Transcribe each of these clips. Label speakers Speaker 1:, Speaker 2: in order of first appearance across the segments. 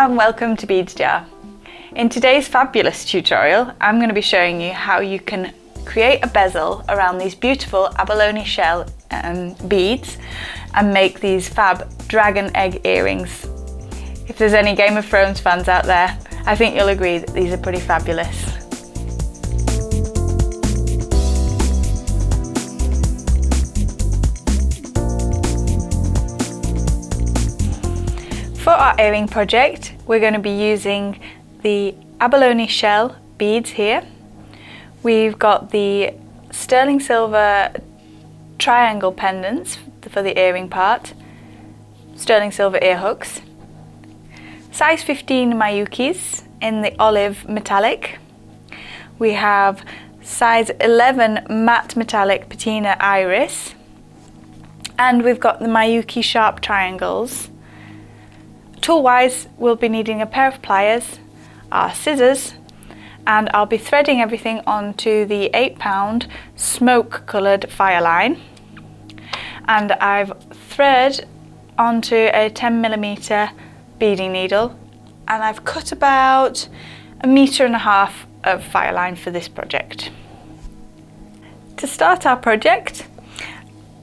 Speaker 1: and welcome to Beads Jar. In today's fabulous tutorial, I'm going to be showing you how you can create a bezel around these beautiful abalone shell beads and make these fab dragon egg earrings. If there's any Game of Thrones fans out there, I think you'll agree that these are pretty fabulous. For our earring project, we're going to be using the abalone shell beads here. We've got the sterling silver triangle pendants for the earring part, sterling silver ear hooks, size 15 Miyukis in the olive metallic. We have size 11 matte metallic patina iris, and we've got the Miyuki sharp triangles. Tool-wise, we'll be needing a pair of pliers, our scissors, and I'll be threading everything onto the 8-pound smoke coloured Fireline. And I've thread onto a 10mm beading needle, and I've cut about 1.5 meters of Fireline for this project. To start our project,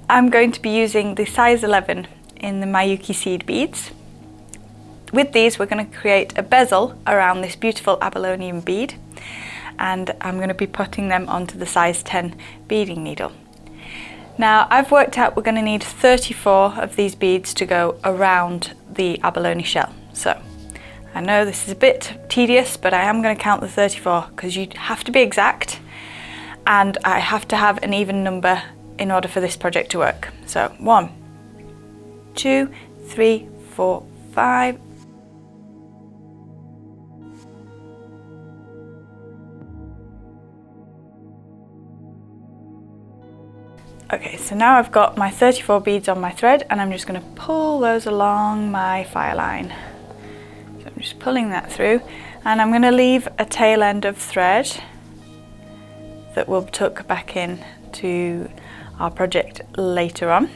Speaker 1: I'm going to be using the size 11 in the Miyuki seed beads. With these, we're going to create a bezel around this beautiful abalone bead, and I'm going to be putting them onto the size 10 beading needle. Now, I've worked out we're going to need 34 of these beads to go around the abalone shell. So, I know this is a bit tedious, but I am going to count the 34 because you have to be exact, and I have to have an even number in order for this project to work. So, 1, 2, 3, 4, 5. Okay, so now I've got my 34 beads on my thread, and I'm just going to pull those along my Fireline. So I'm just pulling that through, and I'm going to leave a tail end of thread that we'll tuck back in to our project later on.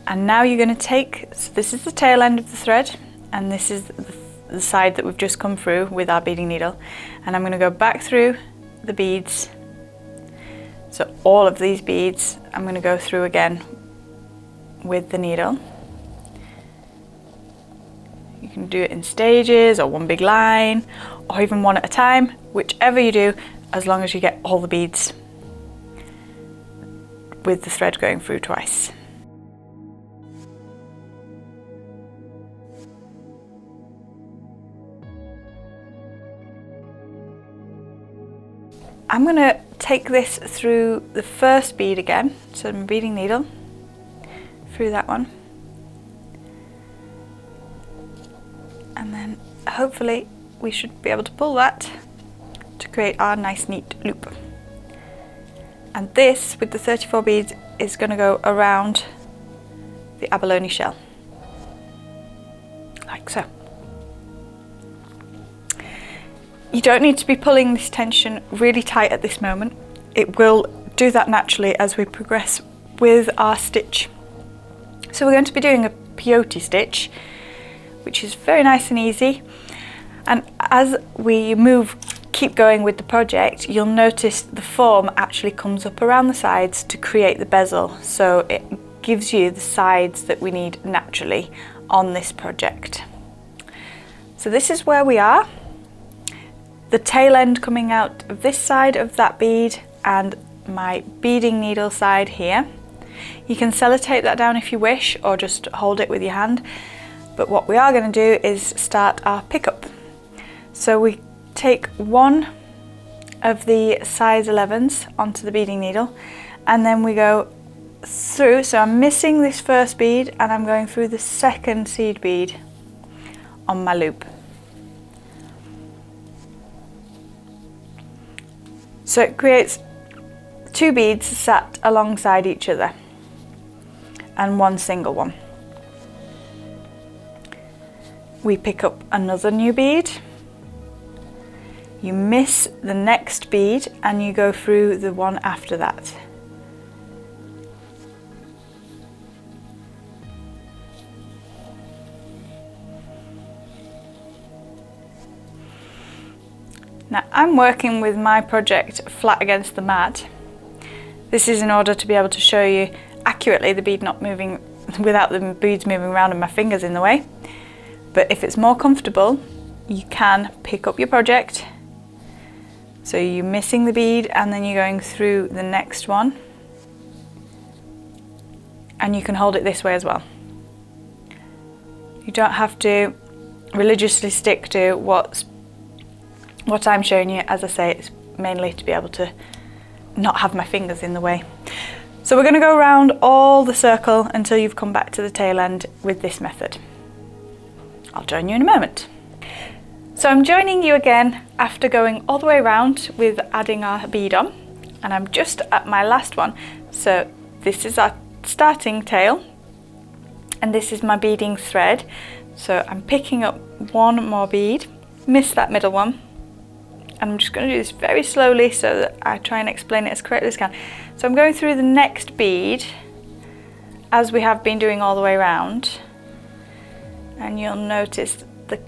Speaker 1: And now you're going to take, so this is the tail end of the thread, and this is the side that we've just come through with our beading needle, and I'm going to go back through the beads. So all of these beads I'm going to go through again with the needle. You can do it in stages or one big line or even one at a time, whichever you do, as long as you get all the beads with the thread going through twice. I'm going to take this through the first bead again, so my beading needle through that one, and then hopefully we should be able to pull that to create our nice neat loop. And this, with the 34 beads, is going to go around the abalone shell, like so. You don't need to be pulling this tension really tight at this moment. It will do that naturally as we progress with our stitch. So we're going to be doing a peyote stitch, which is very nice and easy. And as we keep going with the project, you'll notice the form actually comes up around the sides to create the bezel. So it gives you the sides that we need naturally on this project. So this is where we are. The tail end coming out of this side of that bead and my beading needle side here. You can sellotape that down if you wish, or just hold it with your hand. But what we are going to do is start our pickup. So we take one of the size 11s onto the beading needle, and then we go through. So I'm missing this first bead and I'm going through the second seed bead on my loop. So it creates 2 beads sat alongside each other and one single one. We pick up another new bead, you miss the next bead and you go through the one after that. Now I'm working with my project flat against the mat. This is in order to be able to show you accurately the bead not moving without the beads moving around and my fingers in the way. But if it's more comfortable, you can pick up your project. So you're missing the bead and then you're going through the next one. And you can hold it this way as well. You don't have to religiously stick to what I'm showing you. As I say, it's mainly to be able to not have my fingers in the way. So we're going to go around all the circle until you've come back to the tail end with this method. I'll join you in a moment. So I'm joining you again after going all the way around with adding our bead on, and I'm just at my last one. So this is our starting tail and this is my beading thread. So I'm picking up one more bead, miss that middle one, and I'm just going to do this very slowly so that I try and explain it as correctly as I can. So I'm going through the next bead as we have been doing all the way around, and you'll notice the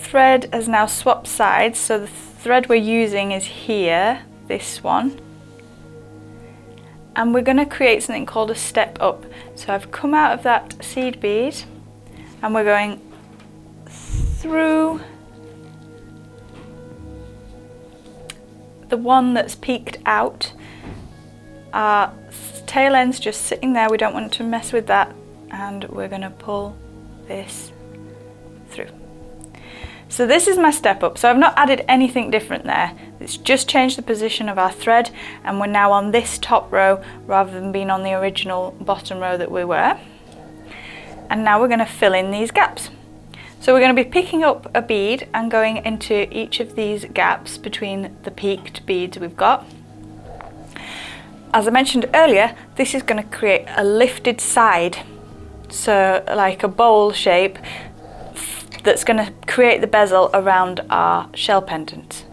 Speaker 1: thread has now swapped sides. So the thread we're using is here, this one, and we're going to create something called a step up. So I've come out of that seed bead and we're going through the one that's peeked out. Our tail end's just sitting there, we don't want to mess with that, and we're going to pull this through. So this is my step up. So I've not added anything different there. It's just changed the position of our thread, and we're now on this top row rather than being on the original bottom row that we were. And now we're going to fill in these gaps. So we're going to be picking up a bead and going into each of these gaps between the peaked beads we've got. As I mentioned earlier, this is going to create a lifted side, so like a bowl shape that's going to create the bezel around our shell pendant.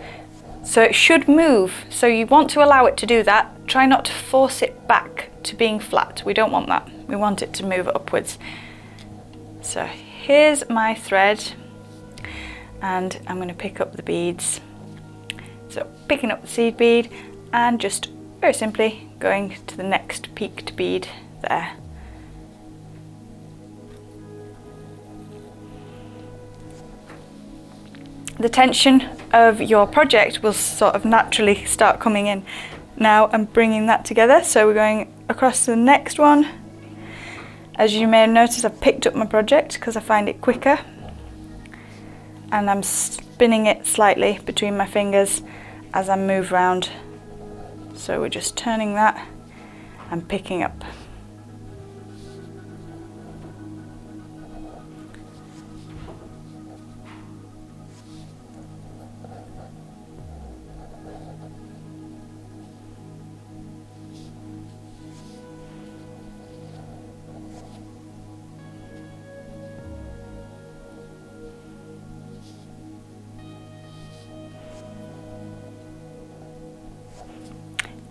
Speaker 1: So it should move, so you want to allow it to do that. Try not to force it back to being flat. We don't want that. We want it to move upwards. So here's my thread, and I'm going to pick up the beads. So picking up the seed bead and just very simply going to the next peaked bead there. The tension of your project will sort of naturally start coming in. Now I'm bringing that together, so we're going across to the next one. As you may have noticed, I've picked up my project because I find it quicker, and I'm spinning it slightly between my fingers as I move round. So we're just turning that and picking up.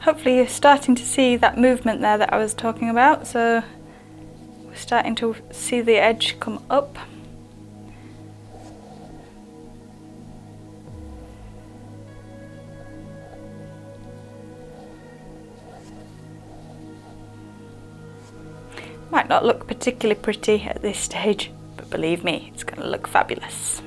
Speaker 1: Hopefully you're starting to see that movement there that I was talking about. So we're starting to see the edge come up. Might not look particularly pretty at this stage, but believe me, it's going to look fabulous.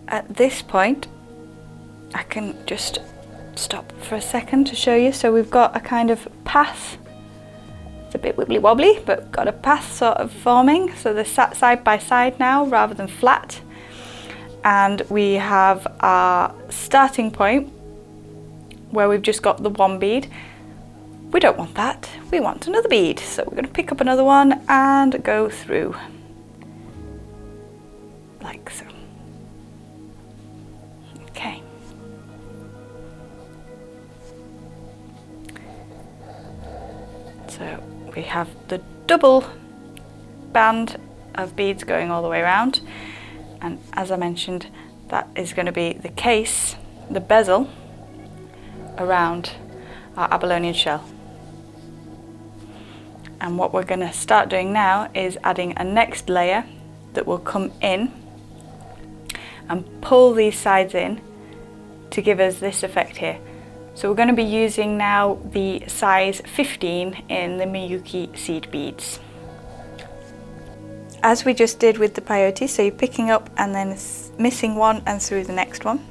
Speaker 1: At this point, I can just stop for a second to show you. So we've got a kind of path. It's a bit wibbly wobbly, but got a path sort of forming. So they're sat side by side now rather than flat. And we have our starting point where we've just got the one bead. We don't want that. We want another bead. So we're going to pick up another one and go through like so. Okay. So we have the double band of beads going all the way around, and as I mentioned, That is going to be the case, the bezel around our abalone shell. And what we're going to start doing now is adding a next layer that will come in and pull these sides in to give us this effect here. So we're going to be using now the size 15 in the Miyuki seed beads. As we just did with the peyote, so you're picking up and then missing one and through the next one.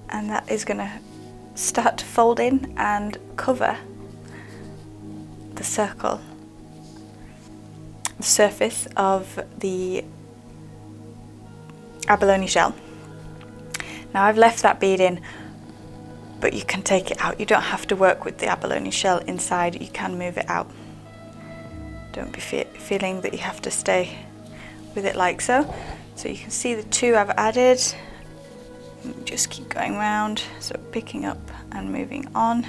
Speaker 1: And that is going to start to fold in and cover the circle, the surface of the abalone shell. Now I've left that bead in, but you can take it out. You don't have to work with the abalone shell inside, you can move it out. Don't be feeling that you have to stay with it like so. So you can see the two I've added. Just keep going round, so picking up and moving on.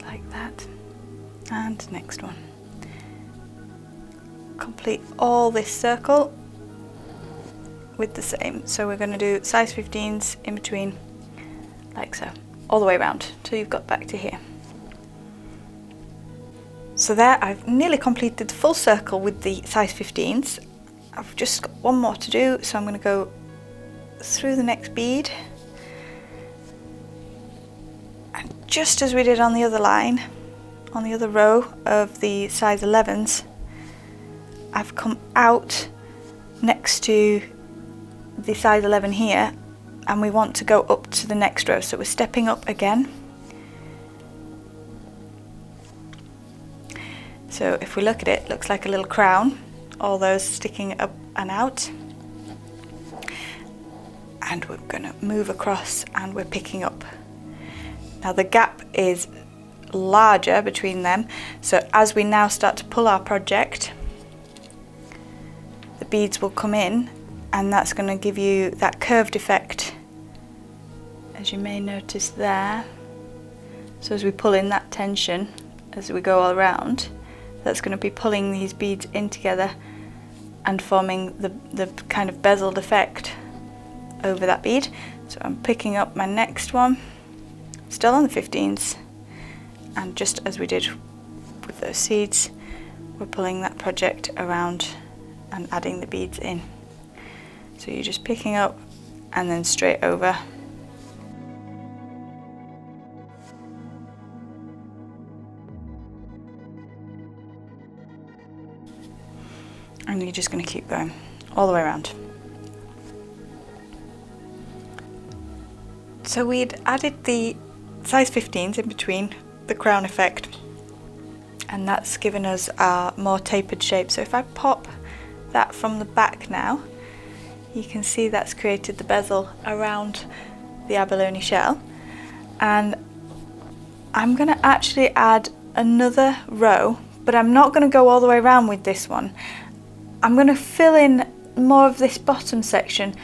Speaker 1: Like that. And next one. Complete all this circle with the same. So we're going to do size 15s in between, like so, all the way around till you've got back to here. So there, I've nearly completed the full circle with the size 15s. I've just got one more to do, so I'm going to go through the next bead. And just as we did on the other line, on the other row of the size 11s, I've come out next to the size 11 here, and we want to go up to the next row, so we're stepping up again. So if we look at it, it looks like a little crown, all those sticking up and out. And we're going to move across and we're picking up. Now the gap is larger between them, so as we now start to pull our project, the beads will come in, and that's going to give you that curved effect, as you may notice there. So as we pull in that tension, as we go all around, that's going to be pulling these beads in together and forming the kind of bezeled effect over that bead. So I'm picking up my next one, still on the 15s, and just as we did with those seeds, we're pulling that project around and adding the beads in. So you're just picking up and then straight over. And you're just going to keep going all the way around. So we'd added the size 15s in between the crown effect, and that's given us a more tapered shape. So if I pop that from the back now, you can see that's created the bezel around the abalone shell. And I'm going to actually add another row, but I'm not going to go all the way around with this one. I'm going to fill in more of this bottom section,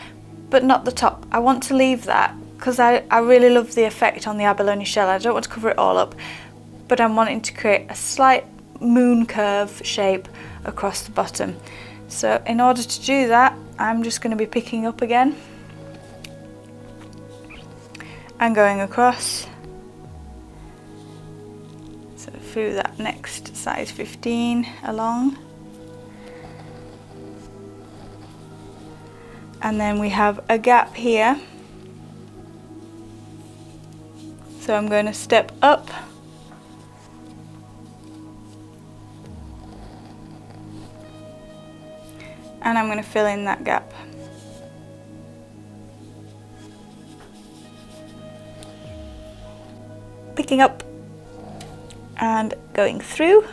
Speaker 1: but not the top. I want to leave that because I really love the effect on the abalone shell. I don't want to cover it all up, but I'm wanting to create a slight moon curve shape across the bottom. So in order to do that, I'm just going to be picking up again and going across. So through that next size 15 along. And then we have a gap here. So I'm going to step up and I'm going to fill in that gap. Picking up and going through.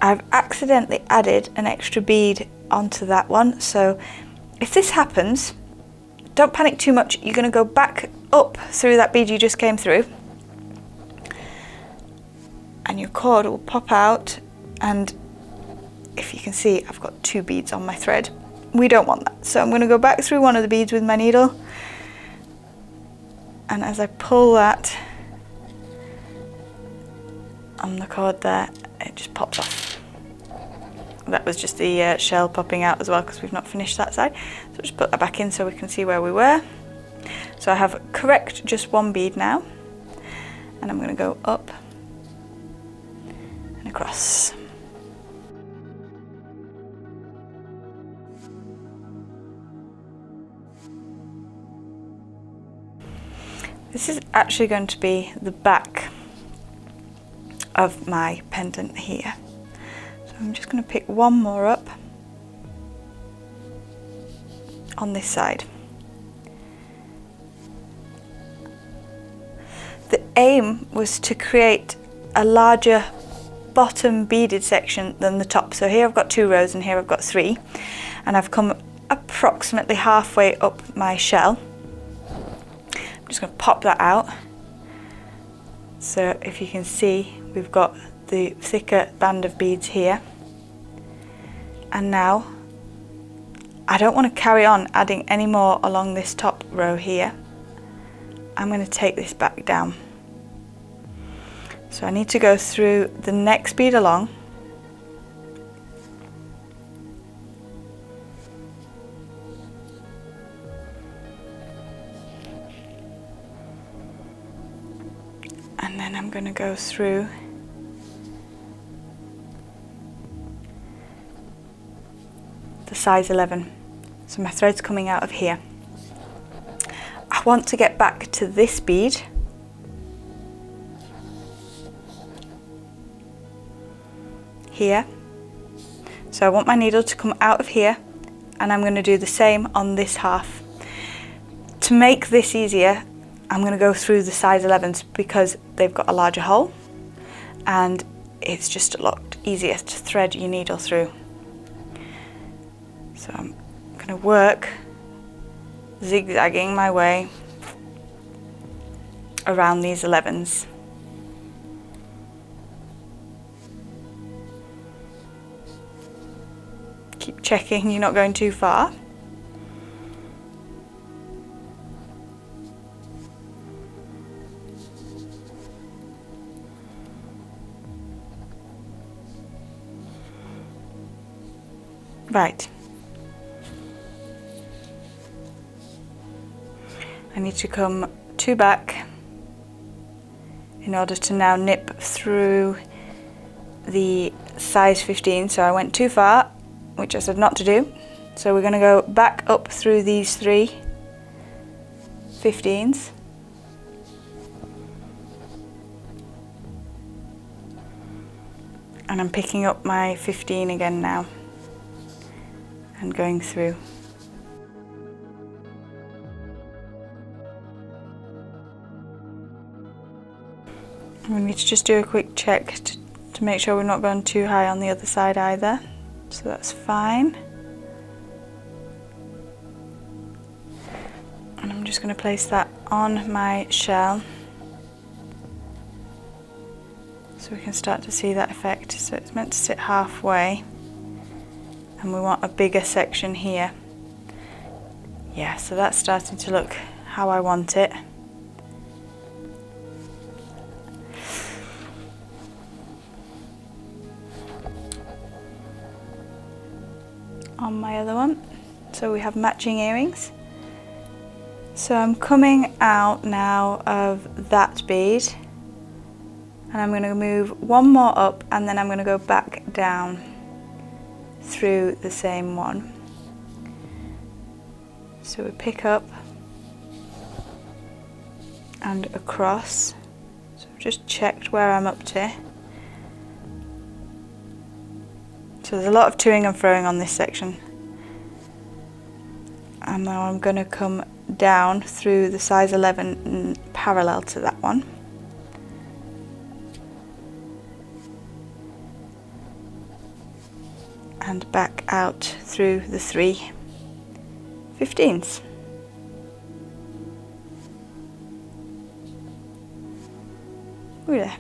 Speaker 1: I've accidentally added an extra bead onto that one, so if this happens, don't panic too much. You're going to go back up through that bead you just came through, and your cord will pop out and if you can see, I've got 2 beads on my thread. We don't want that. So I'm going to go back through one of the beads with my needle. And as I pull that on the cord there, it just pops off. That was just the shell popping out as well, because we've not finished that side. So just put that back in so we can see where we were. So I have correct just 1 bead now. And I'm going to go up and across. This is actually going to be the back of my pendant here. So I'm just going to pick 1 more up on this side. The aim was to create a larger bottom beaded section than the top. So here I've got 2 rows and here I've got 3, and I've come approximately halfway up my shell. I'm just going to pop that out. So if you can see, we've got the thicker band of beads here. And now I don't want to carry on adding any more along this top row here. I'm going to take this back down. So I need to go through the next bead along, and then I'm going to go through the size 11. So my thread's coming out of here. I want to get back to this bead here. So I want my needle to come out of here, and I'm going to do the same on this half. To make this easier, I'm going to go through the size 11s because they've got a larger hole and it's just a lot easier to thread your needle through. So I'm going to work zigzagging my way around these 11s. Keep checking you're not going too far. Right. I need to come 2 back in order to now nip through the size 15. So I went too far, which I said not to do. So we're going to go back up through these 3 15s. And I'm picking up my 15 again now and going through. We need to just do a quick check to make sure we're not going too high on the other side either. So that's fine. And I'm just going to place that on my shell so we can start to see that effect. So it's meant to sit halfway and we want a bigger section here. Yeah, so that's starting to look how I want it. On my other one, so we have matching earrings. So I'm coming out now of that bead and I'm going to move 1 more up and then I'm going to go back down through the same one. So we pick up and across. So I've just checked where I'm up to. So there's a lot of toing and froing on this section. And now I'm going to come down through the size 11 parallel to that one. And back out through the 3 15s. Ooh, there.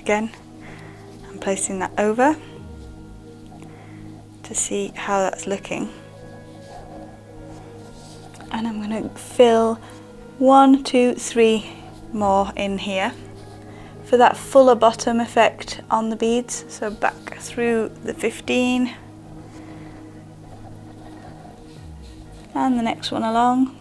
Speaker 1: again and placing that over to see how that's looking. And I'm going to fill 1, 2, 3 more in here for that fuller bottom effect on the beads. So back through the 15 and the next one along.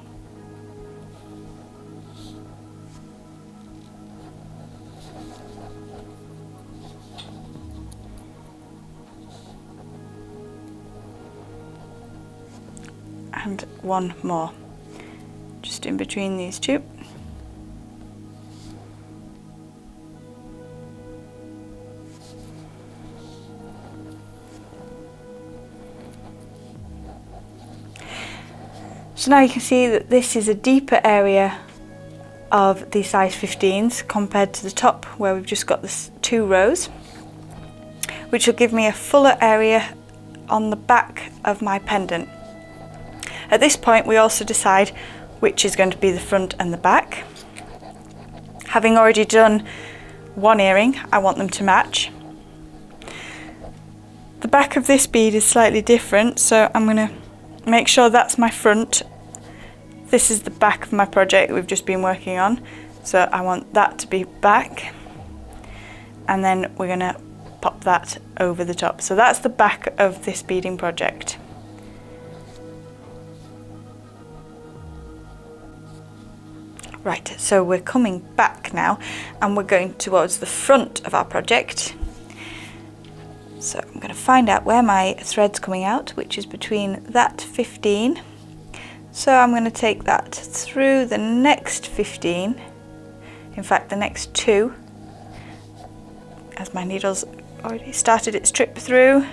Speaker 1: And one more, just in between these two. So now you can see that this is a deeper area of the size 15s compared to the top where we've just got this 2 rows, which will give me a fuller area on the back of my pendant. At this point we also decide which is going to be the front and the back. Having already done one earring, I want them to match. The back of this bead is slightly different, so I'm going to make sure that's my front. This is the back of my project we've just been working on, so I want that to be back, and then we're going to pop that over the top. So that's the back of this beading project. Right, so we're coming back now and we're going towards the front of our project. So I'm going to find out where my thread's coming out, which is between that 15. So I'm going to take that through the next 15, in fact the next 2, as my needle's already started its trip through,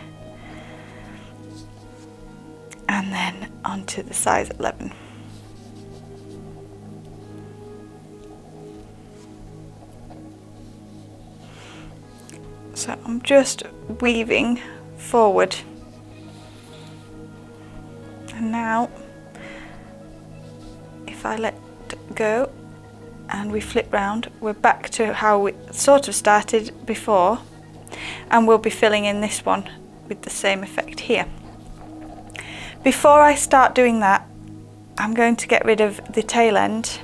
Speaker 1: and then onto the size 11. So I'm just weaving forward, and now if I let go and we flip round, we're back to how we sort of started before, and we'll be filling in this one with the same effect here. Before I start doing that, I'm going to get rid of the tail end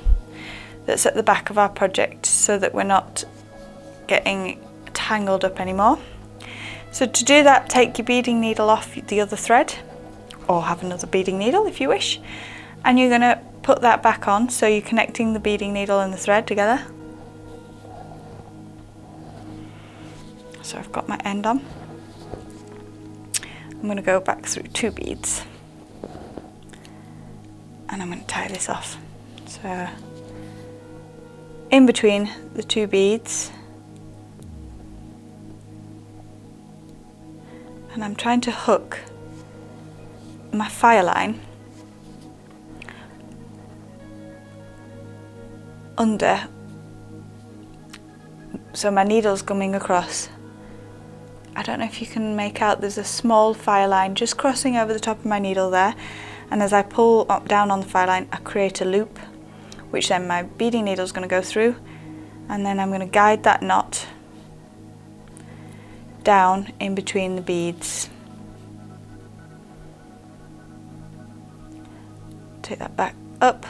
Speaker 1: that's at the back of our project so that we're not getting tangled up anymore. So to do that, take your beading needle off the other thread, or have another beading needle if you wish, and you're going to put that back on, so you're connecting the beading needle and the thread together. So I've got my end on. I'm going to go back through 2 beads and I'm going to tie this off. So in between the 2 beads, and I'm trying to hook my Fireline under, so my needle's coming across. I don't know if you can make out, there's a small Fireline just crossing over the top of my needle there, and as I pull up down on the Fireline I create a loop, which then my beading needle is going to go through, and then I'm going to guide that knot down in between the beads. Take that back up,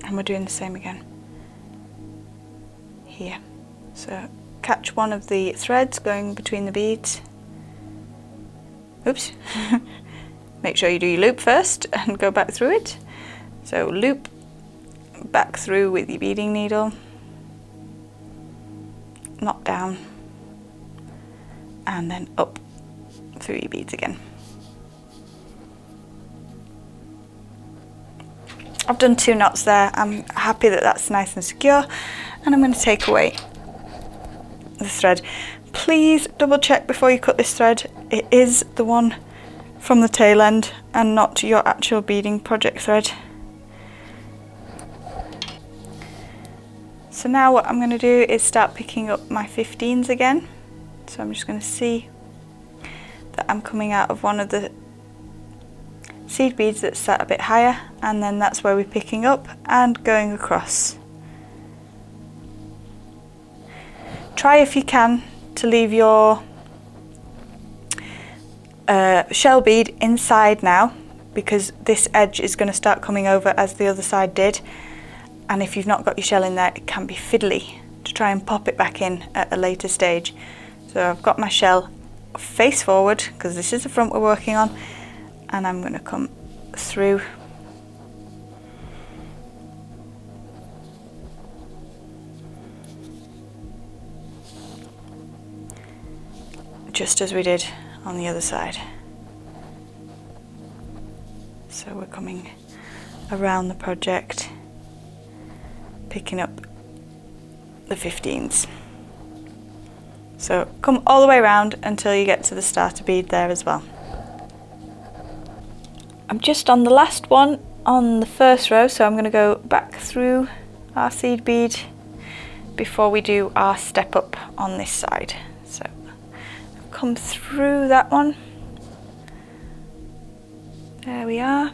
Speaker 1: and we're doing the same again here. So catch one of the threads going between the beads. Oops. Make sure you do your loop first and go back through it. So loop back through with your beading needle, knot down, and then up through your beads again. I've done 2 knots there. I'm happy that that's nice and secure, and I'm going to take away the thread. Please double check before you cut this thread. It is the one from the tail end and not your actual beading project thread. So now what I'm going to do is start picking up my 15s again. So I'm just going to see that I'm coming out of one of the seed beads that's sat a bit higher, and then that's where we're picking up and going across. try if you can to leave your shell bead inside now, because this edge is going to start coming over as the other side did, and if you've not got your shell in there, it can be fiddly to try and pop it back in at a later stage. So I've got my shell face forward because this is the front we're working on, and I'm going to come through just as we did on the other side. So we're coming around the project, picking up the 15s. So come all the way around until you get to the starter bead there as well. I'm just on the last one on the first row, so I'm going to go back through our seed bead before we do our step up on this side. So come through that one. There we are.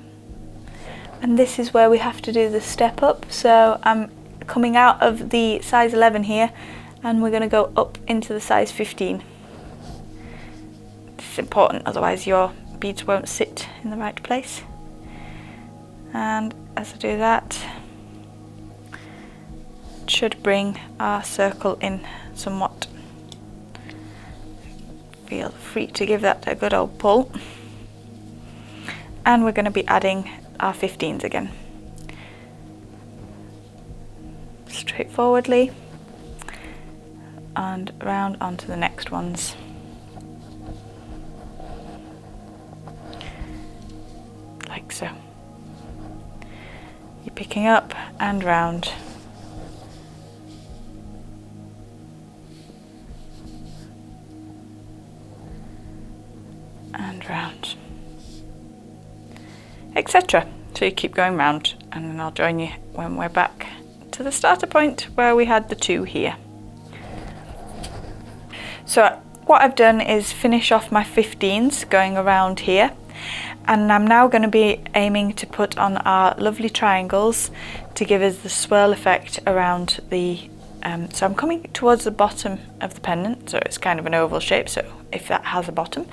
Speaker 1: And this is where we have to do the step up. So I'm coming out of the size 11 here, and we're going to go up into the size 15. This is important, otherwise your beads won't sit in the right place. And as I do that, it should bring our circle in somewhat. Feel free to give that a good old pull. And we're going to be adding our 15s again. Straightforwardly, and round onto the next ones. Like so. You're picking up and round. And round. Etc. So you keep going round, and then I'll join you when we're back to the starter point where we had the 2 here. So what I've done is finish off my 15s going around here, and I'm now going to be aiming to put on our lovely triangles to give us the swirl effect around the so I'm coming towards the bottom of the pendant, so it's kind of an oval shape, so if that has a bottom.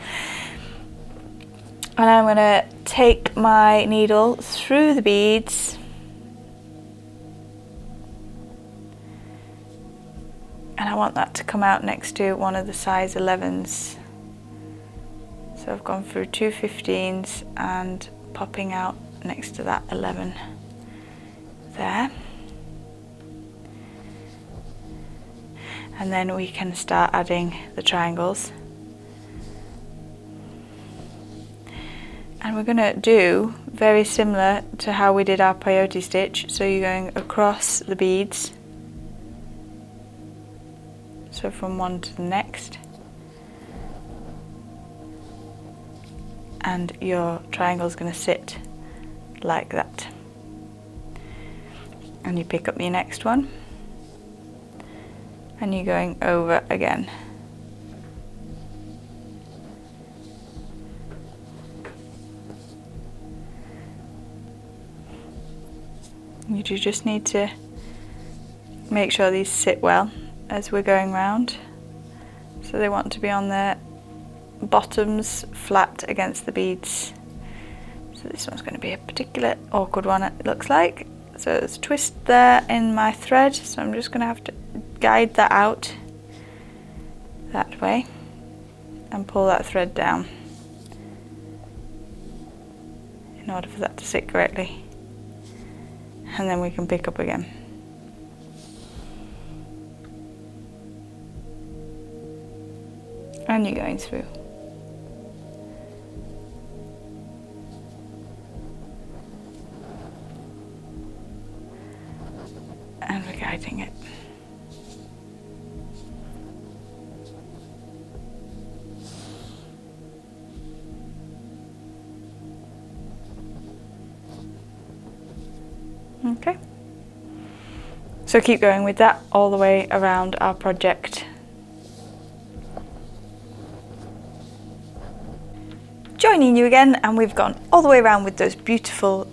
Speaker 1: And I'm going to take my needle through the beads and I want that to come out next to one of the size 11s. So I've gone through 2 15s and popping out next to that 11 there. And then we can start adding the triangles. And we're going to do very similar to how we did our peyote stitch. So you're going across the beads. So from one to the next. And your triangle is going to sit like that. And you pick up your next one. And you're going over again. You do just need to make sure these sit well as we're going round. So they want to be on their bottoms flat against the beads. So this one's going to be a particular awkward one, it looks like. So there's a twist there in my thread, so I'm just going to have to guide that out that way and pull that thread down in order for that to sit correctly. And then we can pick up again. And you're going through. And we're guiding it. Okay, so keep going with that all the way around our project. Joining you again, and we've gone all the way around with those beautiful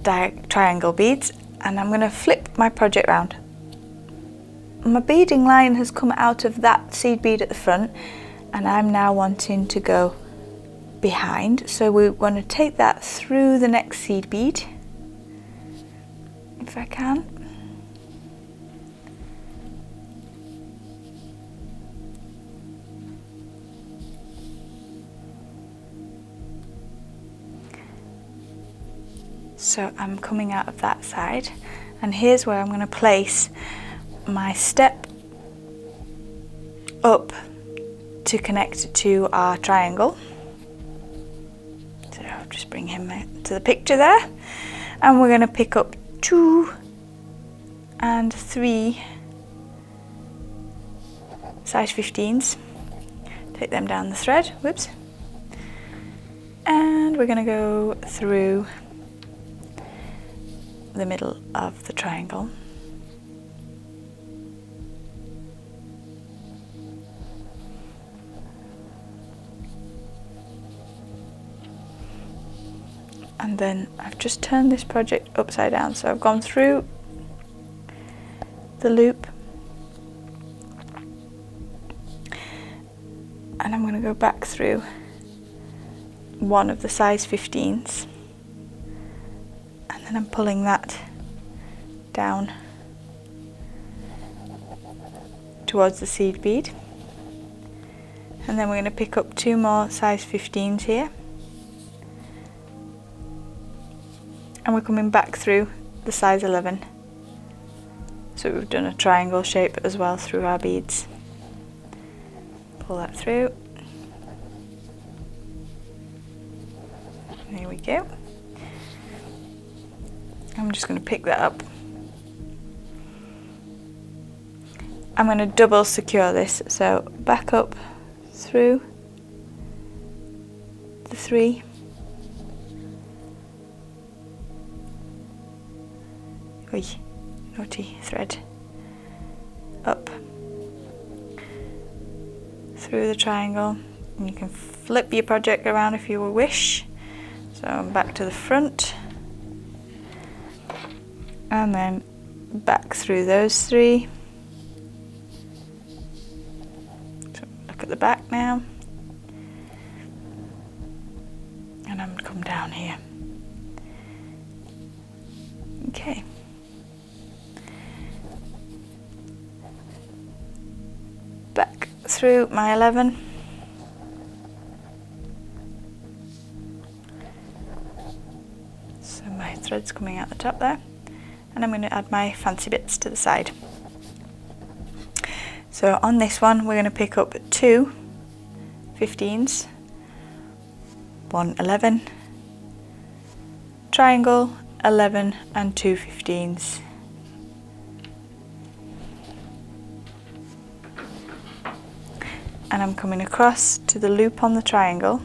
Speaker 1: triangle beads, and I'm going to flip my project round. my beading line has come out of that seed bead at the front, and I'm now wanting to go behind, so we want to take that through the next seed bead if I can. So I'm coming out of that side, and here's where I'm going to place my step up to connect to our triangle. So I'll just bring him to the picture there, and we're going to pick up 2 and 3 size 15s, take them down the thread, whoops, and we're going to go through the middle of the triangle. And then I've just turned this project upside down, so I've gone through the loop and I'm going to go back through one of the size 15s, and then I'm pulling that down towards the seed bead, and then we're going to pick up 2 more size 15s here, and we're coming back through the size 11, so we've done a triangle shape as well through our beads. Pull that through, there we go. I'm just going to pick that up. I'm going to double secure this, so back up through the 3, oi, naughty thread, up through the triangle, and you can flip your project around if you wish. So I'm back to the front, and then back through those 3. So look at the back now, and I'm going to come down here. Okay. Back through my 11. So my thread's coming out the top there, and I'm going to add my fancy bits to the side. So on this one we're going to pick up 2 15s, 1 11, triangle, 11 and 2 15s. And I'm coming across to the loop on the triangle. So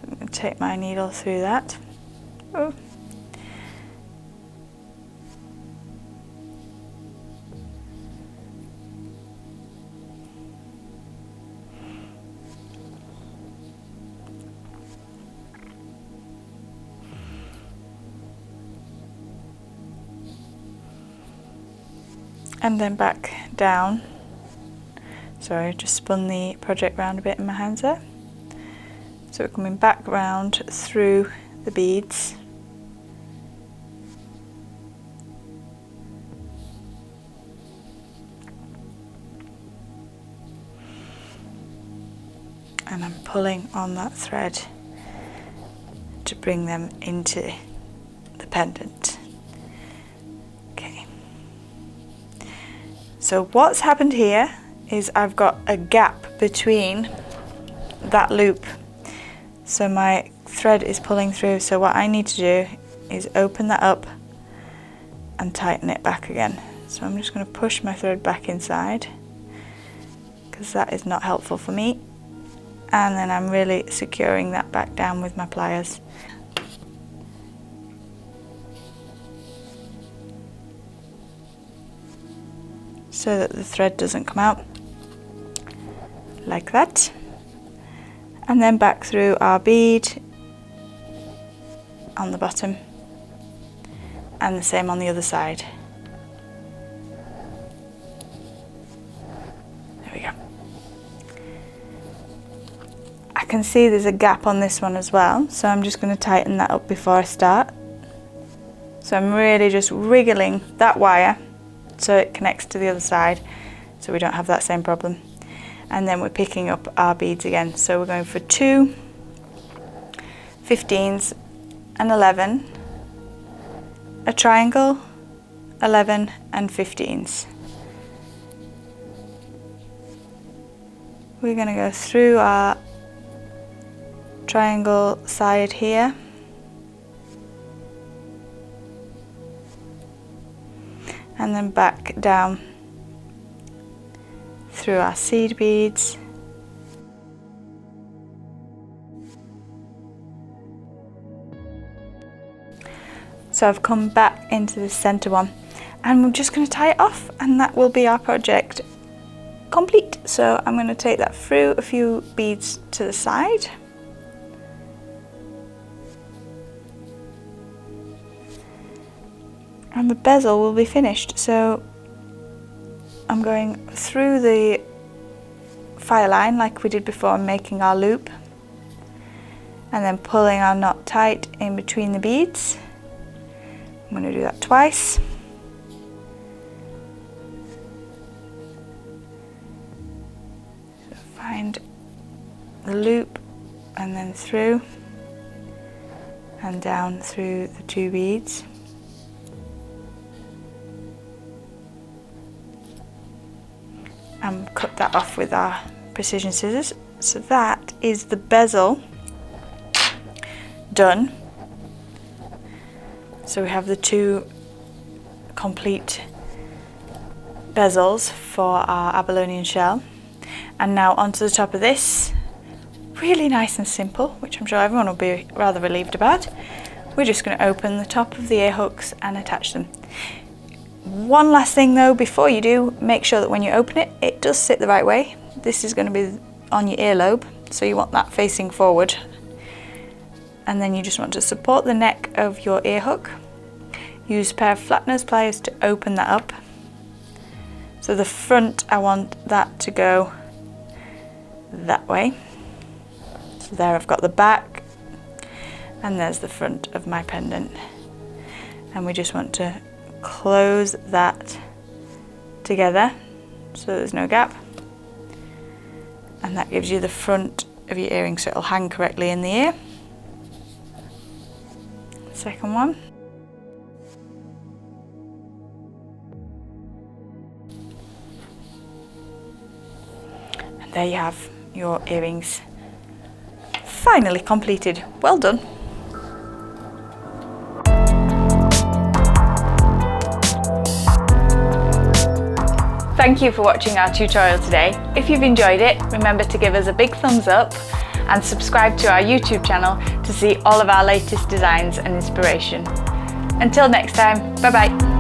Speaker 1: I'm going to take my needle through that. Oh. And then back down. Sorry, I just spun the project round a bit in my hands there. So we're coming back round through the beads. And I'm pulling on that thread to bring them into the pendant. Okay. So what's happened here is I've got a gap between that loop, so my thread is pulling through, so what I need to do is open that up and tighten it back again. So I'm just going to push my thread back inside because that is not helpful for me, and then I'm really securing that back down with my pliers. So that the thread doesn't come out like that, and then back through our bead on the bottom, and the same on the other side. can see there's a gap on this one as well, so I'm just going to tighten that up before I start. So I'm really just wriggling that wire so it connects to the other side, so we don't have that same problem. And then we're picking up our beads again. So we're going for 2 15s, an 11, a triangle, 11 and 15s. We're going to go through our triangle side here, and then back down through our seed beads, so I've come back into the center one, and we're just going to tie it off, and that will be our project complete. So I'm going to take that through a few beads to the side, and the bezel will be finished. So I'm going through the Fireline like we did before, making our loop, and then pulling our knot tight in between the beads. I'm going to do that twice. So find the loop and then through and down through the 2 beads. And cut that off with our precision scissors. So that is the bezel done. So we have the 2 complete bezels for our abalone shell. And now onto the top of this, really nice and simple, which I'm sure everyone will be rather relieved about. We're just going to open the top of the ear hooks and attach them. One last thing though, before you do, make sure that when you open it, it does sit the right way. This is going to be on your earlobe, so you want that facing forward. And then you just want to support the neck of your ear hook. Use a pair of flat nose pliers to open that up. So the front, I want that to go that way. So there I've got the back, and there's the front of my pendant. And we just want to close that together so there's no gap, and that gives you the front of your earring, so it'll hang correctly in the ear. Second one, and there you have your earrings finally completed. Well done. Thank you for watching our tutorial today. If you've enjoyed it, remember to give us a big thumbs up and subscribe to our YouTube channel to see all of our latest designs and inspiration. Until next time, bye bye.